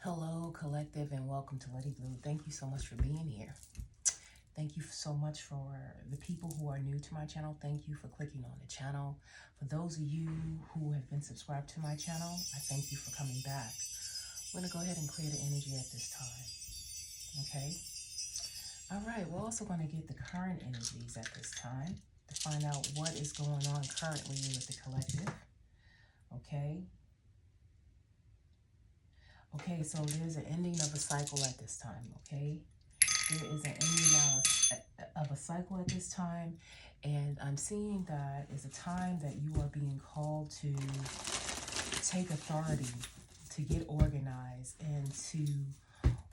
Hello, collective, and welcome to Letiblu. Thank you so much for being here. Thank you so much for the people who are new to my channel. Thank you for clicking on the channel. For those of you who have been subscribed to my channel, I thank you for coming back. I'm going to go ahead and clear the energy at this time. Okay? All right, we're also going to get the current energies at this time to find out what is going on currently with the collective. Okay? Okay, so there's an ending of a cycle at this time, okay? There is an ending of a cycle at this time, and I'm seeing that it's a time that you are being called to take authority, to get organized, and to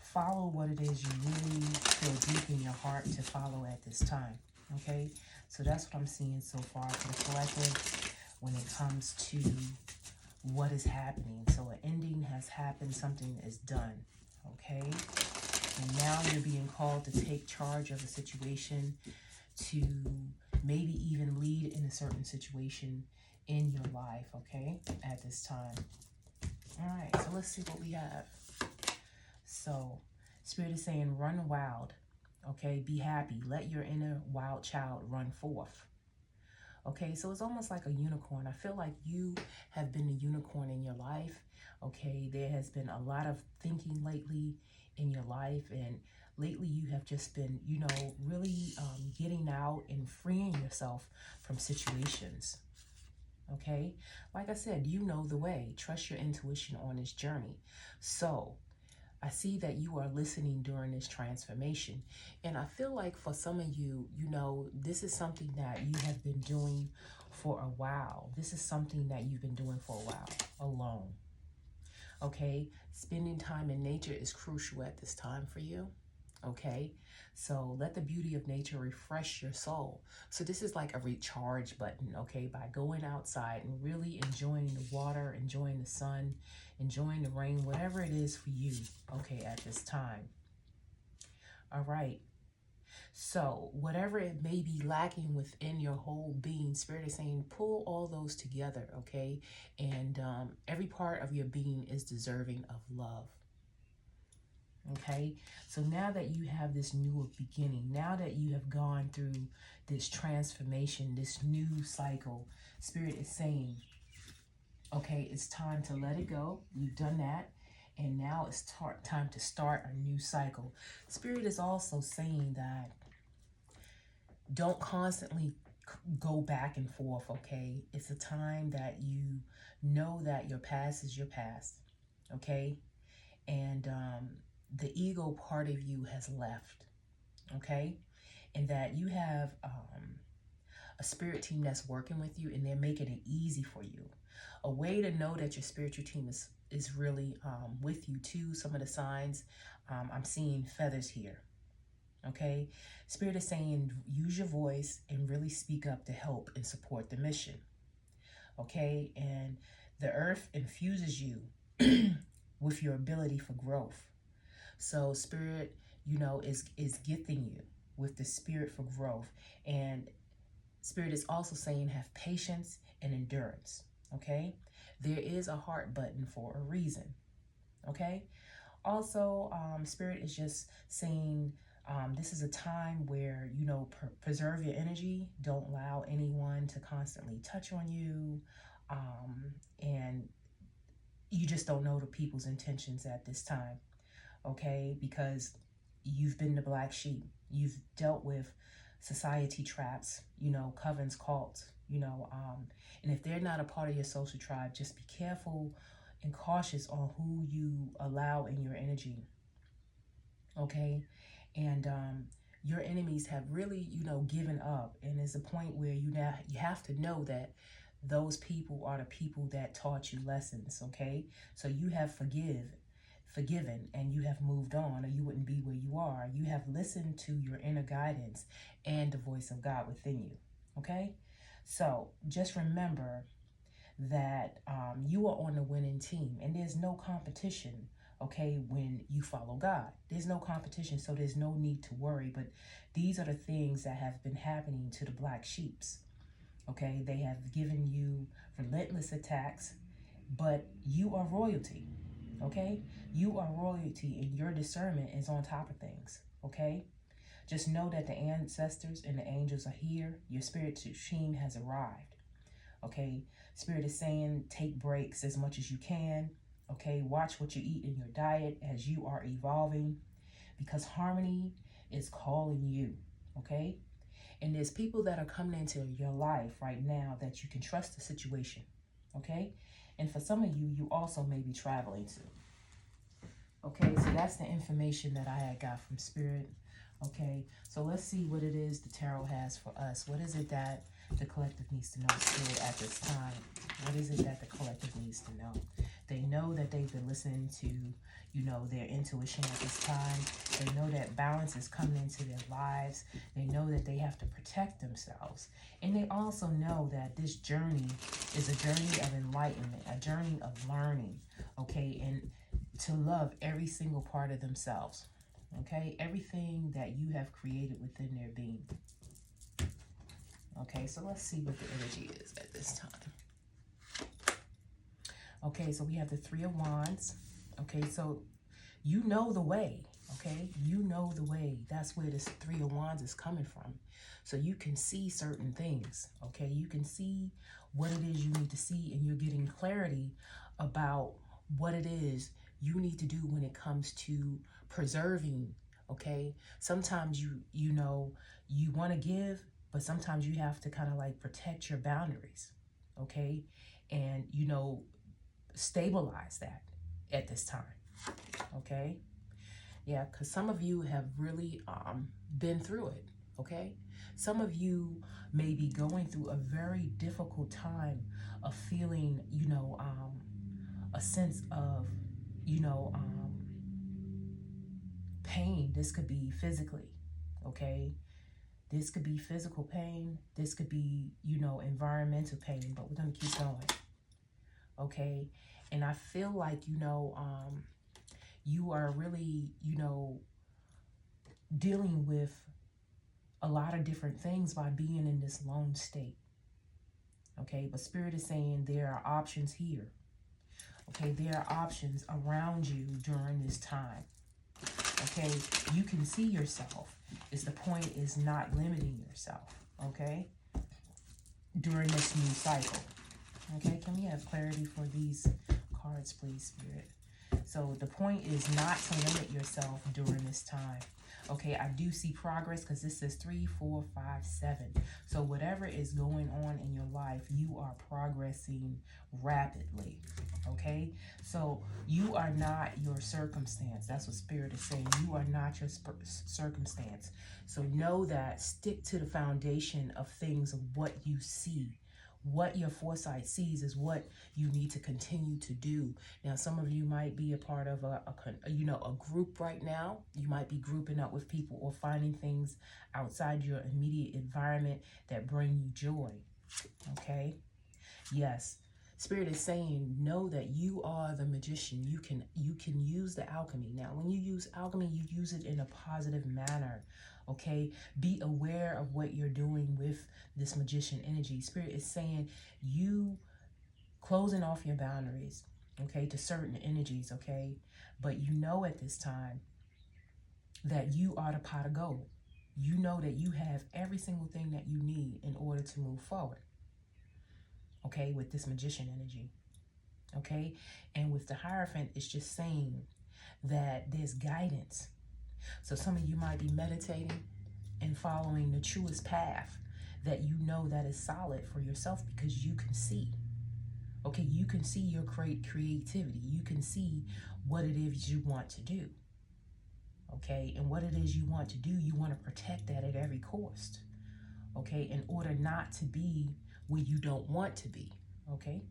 follow what it is you really feel deep in your heart to follow at this time, okay? So that's what I'm seeing so far for the collective when it comes to what is happening. So an ending has happened, something is done, okay? And now you're being called to take charge of a situation, to maybe even lead in a certain situation in your life, okay, at this time. All right, so let's see what we have. So Spirit is saying run wild, okay? Be happy. Let your inner wild child run forth. Okay, so it's almost like a unicorn. I feel like you have been a unicorn in your life. Okay, there has been a lot of thinking lately in your life, and lately you have just been, you know, really getting out and freeing yourself from situations. Okay, like I said, you know the way. Trust your intuition on this journey. So I see that you are listening during this transformation. And I feel like for some of you, you know, this is something that you have been doing for a while. This is something that you've been doing for a while, alone. Okay? Spending time in nature is crucial at this time for you. Okay? So let the beauty of nature refresh your soul. So this is like a recharge button, okay? By going outside and really enjoying the water, enjoying the sun, enjoying the rain, whatever it is for you, okay, at this time. All right. So whatever it may be lacking within your whole being, Spirit is saying pull all those together, okay? And every part of your being is deserving of love. Okay, so now that you have this new beginning, now that you have gone through this transformation, this new cycle, Spirit is saying, okay, it's time to let it go. You've done that. And now it's time to start a new cycle. Spirit is also saying that don't constantly go back and forth, okay? It's a time that you know that your past is your past, okay? And the ego part of you has left, okay? And that you have a spirit team that's working with you, and they're making it easy for you. A way to know that your spiritual team is really with you too. Some of the signs, I'm seeing feathers here, okay? Spirit is saying use your voice and really speak up to help and support the mission, okay? And the earth infuses you with your ability for growth. So Spirit, you know, is gifting you with the spirit for growth. And Spirit is also saying have patience and endurance, okay? There is a heart button for a reason, okay? Also, Spirit is just saying this is a time where, you know, preserve your energy. Don't allow anyone to constantly touch on you. And you just don't know the people's intentions at this time, okay? Because you've been the black sheep. You've dealt with society traps, you know, covens, cults, you know, and if they're not a part of your social tribe, just be careful and cautious on who you allow in your energy, okay? And your enemies have really, you know, given up, and there's a point where you have to know that those people are the people that taught you lessons, okay? So you have forgiven, and you have moved on, or you wouldn't be where you are. You have listened to your inner guidance and the voice of God within you, okay? So just remember that you are on the winning team, and there's no competition, okay, when you follow God. There's no competition, so there's no need to worry. But these are the things that have been happening to the black sheeps, okay? They have given you relentless attacks, but you are royalty, Okay? You are royalty, and your discernment is on top of things. Okay? Just know that the ancestors and the angels are here. Your spirit machine has arrived. Okay? Spirit is saying take breaks as much as you can. Okay? Watch what you eat in your diet as you are evolving, because harmony is calling you. Okay? And there's people that are coming into your life right now that you can trust the situation. Okay? And for some of you, you also may be traveling to. Okay, so that's the information that I had got from Spirit. Okay, so let's see what it is the tarot has for us. What is it that the collective needs to know, Spirit, at this time? What is it that the collective needs to know? They know that they've been listening to, you know, their intuition at this time. They know that balance is coming into their lives. They know that they have to protect themselves. And they also know that this journey is a journey of enlightenment, a journey of learning, okay, and to love every single part of themselves, okay? Everything that you have created within their being. Okay, so let's see what the energy is at this time. Okay, so we have the Three of Wands. Okay, so you know the way, okay? You know the way. That's where this Three of Wands is coming from. So you can see certain things, okay? You can see what it is you need to see, and you're getting clarity about what it is you need to do when it comes to preserving, okay? Sometimes you know, you want to give, but sometimes you have to kind of like protect your boundaries, okay? And, you know, stabilize that at this time, okay? Yeah, because some of you have really been through it, okay? Some of you may be going through a very difficult time of feeling, you know, a sense of, you know, pain. This could be physically, okay? This could be physical pain. This could be, you know, environmental pain, but we're going to keep going, okay? And I feel like, you know, you are really, you know, dealing with a lot of different things by being in this lone state, okay? But Spirit is saying there are options here, okay? There are options around you during this time, okay? You can see yourself. The point is not limiting yourself, okay? During this new cycle, okay? Can we have clarity for these cards, please, Spirit? So the point is not to limit yourself during this time. Okay, I do see progress because this says 3, 4, 5, 7. So whatever is going on in your life, you are progressing rapidly. Okay, so you are not your circumstance. That's what Spirit is saying. You are not your circumstance. So know that. Stick to the foundation of things, of what you see. What your foresight sees is what you need to continue to do. Now, some of you might be a part of a group right now. You might be grouping up with people or finding things outside your immediate environment that bring you joy. Okay? Yes. Spirit is saying, know that you are the magician. You can use the alchemy. Now, when you use alchemy, you use it in a positive manner. Okay, be aware of what you're doing with this magician energy. Spirit is saying you closing off your boundaries, okay, to certain energies, okay? But you know at this time that you are the pot of gold. You know that you have every single thing that you need in order to move forward, okay, with this magician energy, okay? And with the Hierophant, it's just saying that there's guidance. So some of you might be meditating and following the truest path that you know that is solid for yourself, because you can see. Okay, you can see your creativity. You can see what it is you want to do. Okay, and what it is you want to do, you want to protect that at every cost. Okay, in order not to be where you don't want to be. Okay,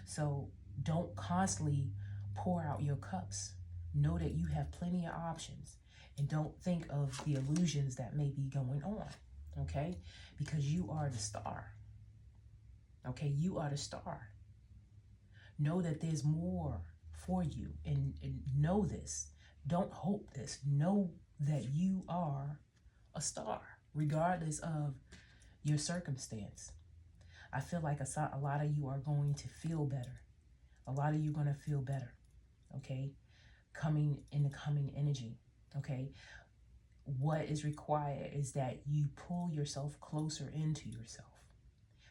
so don't constantly pour out your cups. Know that you have plenty of options, and don't think of the illusions that may be going on, okay? Because you are the star, okay? You are the star. Know that there's more for you, and know this. Don't hope this. Know that you are a star, regardless of your circumstance. I feel like a lot of you are going to feel better. A lot of you are going to feel better. okay? Coming energy, okay? What is required is that you pull yourself closer into yourself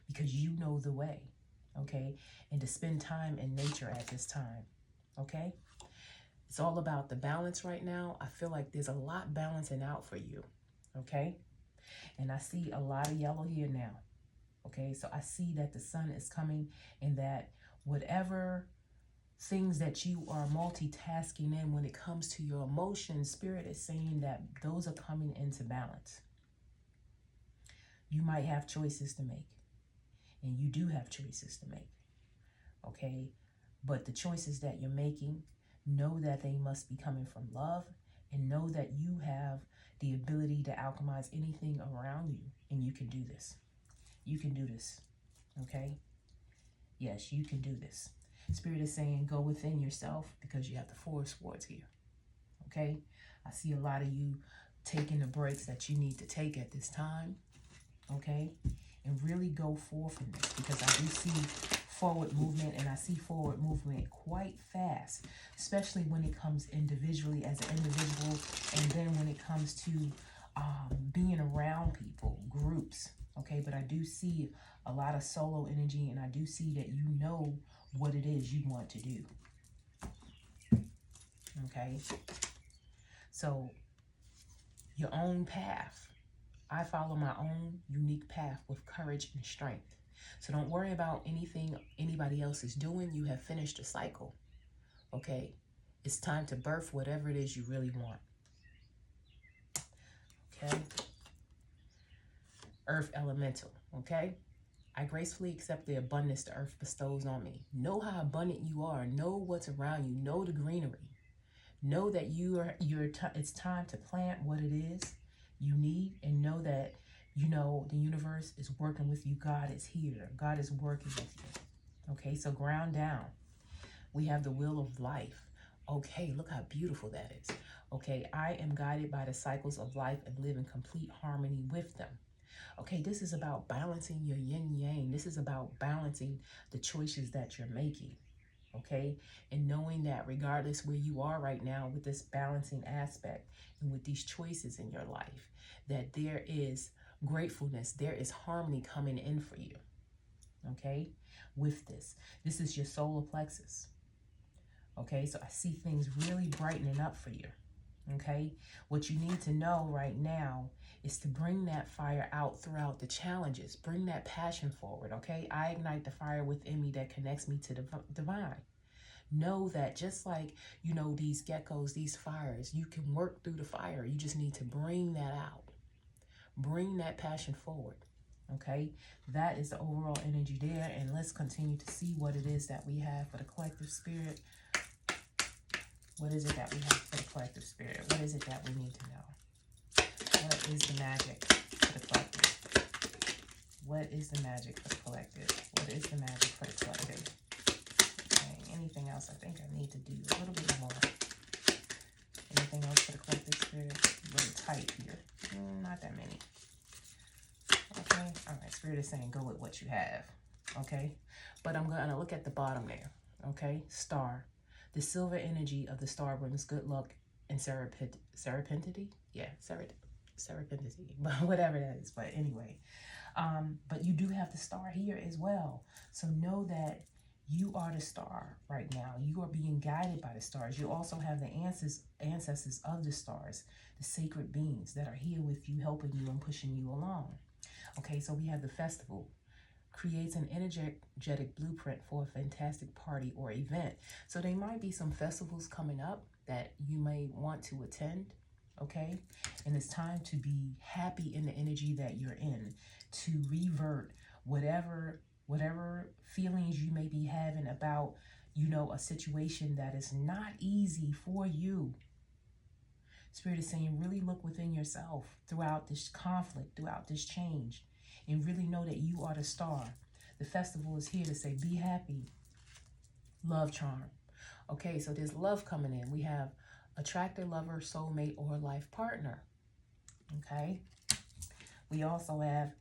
because you know the way, okay? And to spend time in nature at this time, okay? It's all about the balance right now. I feel like there's a lot balancing out for you, okay? And I see a lot of yellow here now, okay? So I see that the sun is coming and that whatever things that you are multitasking in when it comes to your emotions, Spirit is saying that those are coming into balance. You might have choices to make, and you do have choices to make, okay? But the choices that you're making, know that they must be coming from love, and know that you have the ability to alchemize anything around you, and you can do this. You can do this, okay? Yes, you can do this. Spirit is saying go within yourself because you have the Four of Swords here, okay? I see a lot of you taking the breaks that you need to take at this time, okay? And really go forth in this because I do see forward movement, and I see forward movement quite fast, especially when it comes individually as an individual, and then when it comes to being around people, groups, okay? But I do see a lot of solo energy, and I do see that you know what it is you want to do, okay? So your own path. I follow my own unique path with courage and strength. So don't worry about anything anybody else is doing. You have finished the cycle, okay? It's time to birth whatever it is you really want, okay? Earth Elemental, okay? I gracefully accept the abundance the earth bestows on me. Know how abundant you are. Know what's around you. Know the greenery. Know that it's time to plant what it is you need, and know that you know the universe is working with you. God is here. God is working with you. Okay, so ground down. We have the wheel of life. Okay, look how beautiful that is. Okay, I am guided by the cycles of life and live in complete harmony with them. Okay, this is about balancing your yin yang. This is about balancing the choices that you're making. Okay, and knowing that regardless where you are right now with this balancing aspect and with these choices in your life, that there is gratefulness, there is harmony coming in for you. Okay, with this is your solar plexus. Okay, so I see things really brightening up for you. Okay, what you need to know right now is to bring that fire out throughout the challenges. Bring that passion forward, okay? I ignite the fire within me that connects me to the divine. Know that just like, you know, these geckos, these fires, you can work through the fire. You just need to bring that out. Bring that passion forward, okay? That is the overall energy there. And let's continue to see what it is that we have for the collective spirit. What is it that we have for the collective spirit? What is it that we need to know? What is the magic for the collective? What is the magic for the collective? What is the magic for the collective? Okay, anything else? I think I need to do a little bit more. Anything else for the collective spirit? Really tight here. Not that many. Okay, all right. Spirit is saying go with what you have. Okay, but I'm going to look at the bottom there. Okay, star. The silver energy of the star brings good luck and serendipity. Yeah, serendipity, but whatever that is. But anyway, but you do have the star here as well. So know that you are the star right now. You are being guided by the stars. You also have the ancestors of the stars, the sacred beings that are here with you, helping you and pushing you along. Okay, so we have the festival. Creates an energetic blueprint for a fantastic party or event. So there might be some festivals coming up that you may want to attend, okay? And it's time to be happy in the energy that you're in, to revert whatever feelings you may be having about, you know, a situation that is not easy for you. Spirit is saying really look within yourself throughout this conflict, throughout this change, and really know that you are the star. The festival is here to say, be happy, love charm. Okay, so there's love coming in. We have attractor, lover, soulmate, or life partner. Okay. We also have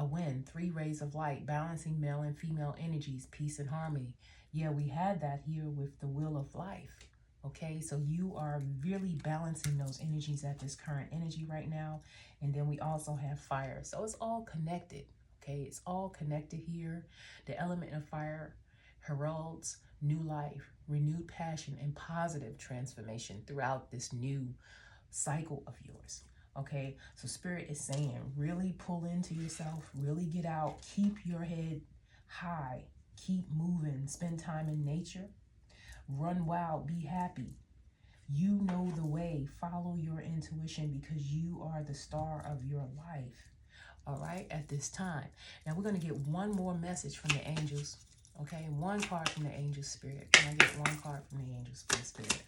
a wind, 3 rays of light, balancing male and female energies, peace and harmony. Yeah, we had that here with the wheel of life. Okay, so you are really balancing those energies at this current energy right now. And then we also have fire. So it's all connected. Okay, it's all connected here. The element of fire heralds new life, renewed passion, and positive transformation throughout this new cycle of yours. Okay, so Spirit is saying, really pull into yourself, really get out, keep your head high, keep moving, spend time in nature, run wild, be happy. You know the way, follow your intuition because you are the star of your life. All right, at this time. Now we're going to get one more message from the angels. Okay, one card from the angel spirit. Can I get one card from the angel spirit?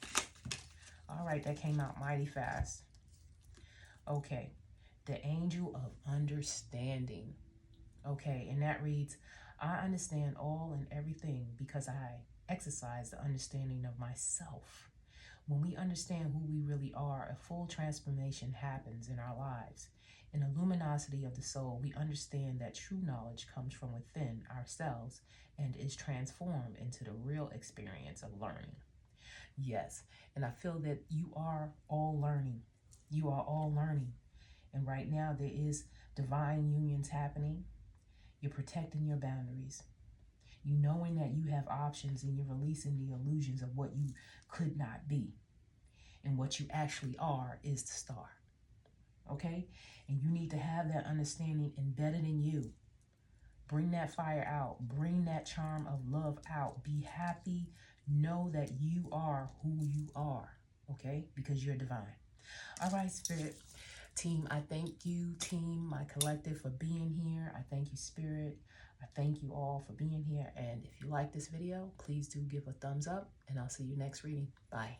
All right, that came out mighty fast. Okay, the angel of understanding. Okay, and that reads, I understand all and everything because I exercise the understanding of myself. When we understand who we really are, a full transformation happens in our lives. In the luminosity of the soul, we understand that true knowledge comes from within ourselves and is transformed into the real experience of learning. Yes, and I feel that you are all learning. You are all learning. And right now there is divine unions happening. You're protecting your boundaries. You knowing that you have options and you're releasing the illusions of what you could not be. And what you actually are is the star. Okay? And you need to have that understanding embedded in you. Bring that fire out. Bring that charm of love out. Be happy. Know that you are who you are. Okay? Because you're divine. All right, Spirit. Team, I thank you, team, my collective, for being here. I thank you, Spirit. I thank you all for being here. And if you like this video, please do give a thumbs up. And I'll see you next reading. Bye.